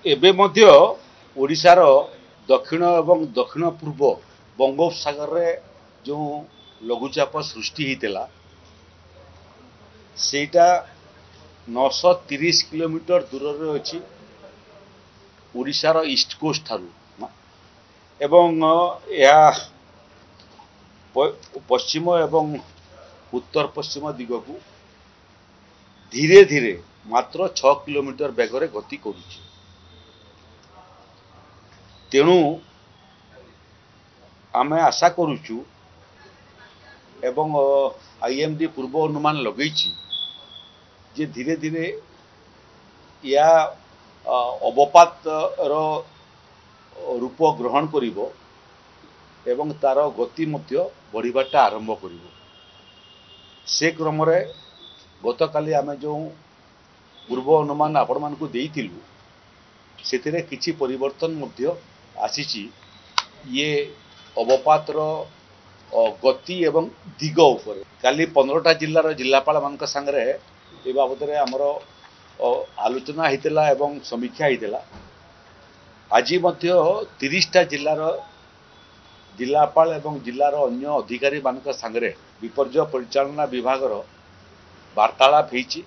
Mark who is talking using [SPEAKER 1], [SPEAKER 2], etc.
[SPEAKER 1] ଏବେ ମଧ୍ୟ ଓଡ଼ିଶାର ଦକ୍ଷିଣ ଏବଂ ଦକ୍ଷିଣ ପୂର୍ବ ବଙ୍ଗୋପସାଗରରେ ଯେଉଁ ଲଘୁଚାପ ସୃଷ୍ଟି ହୋଇଥିଲା ସେଇଟା 930 କିଲୋମିଟର ଦୂରରେ ଅଛି ଓଡ଼ିଶାର ଇଷ୍ଟ କୋଷ୍ଟ ଠାରୁ ଏବଂ ଏହା ପଶ୍ଚିମ ଏବଂ ଉତ୍ତର ପଶ୍ଚିମ ଦିଗକୁ ଧୀରେ ଧୀରେ ମାତ୍ର 6 କିଲୋମିଟର ବେଗରେ ଗତି କରୁଛି। ତେଣୁ ଆମେ ଆଶା କରୁଛୁ ଏବଂ ଆଇଏମଡି ପୂର୍ବ ଅନୁମାନ ଲଗେଇଛି ଯେ ଧୀରେ ଧୀରେ ଏହା ଅବପାତର ରୂପ ଗ୍ରହଣ କରିବ ଏବଂ ତାର ଗତି ମଧ୍ୟ ବଢ଼ିବାଟା ଆରମ୍ଭ କରିବ। ସେ କ୍ରମରେ ଗତକାଲି ଆମେ ଯେଉଁ ପୂର୍ବ ଅନୁମାନ ଆପଣମାନଙ୍କୁ ଦେଇଥିଲୁ ସେଥିରେ କିଛି ପରିବର୍ତ୍ତନ ମଧ୍ୟ ଆସିଛି। ଇଏ ଅବପାତର ଗତି ଏବଂ ଦିଗ ଉପରେ କାଲି 15ଟା ଜିଲ୍ଲାର ଜିଲ୍ଲାପାଳମାନଙ୍କ ସାଙ୍ଗରେ ଏ ବାବଦରେ ଆମର ଆଲୋଚନା ହୋଇଥିଲା ଏବଂ ସମୀକ୍ଷା ହୋଇଥିଲା। ଆଜି ମଧ୍ୟ 30ଟା ଜିଲ୍ଲାର ଜିଲ୍ଲାପାଳ ଏବଂ ଜିଲ୍ଲାର ଅନ୍ୟ ଅଧିକାରୀମାନଙ୍କ ସାଙ୍ଗରେ ବିପର୍ଯ୍ୟୟ ପରିଚାଳନା ବିଭାଗର ବାର୍ତ୍ତାଳାପ ହୋଇଛି।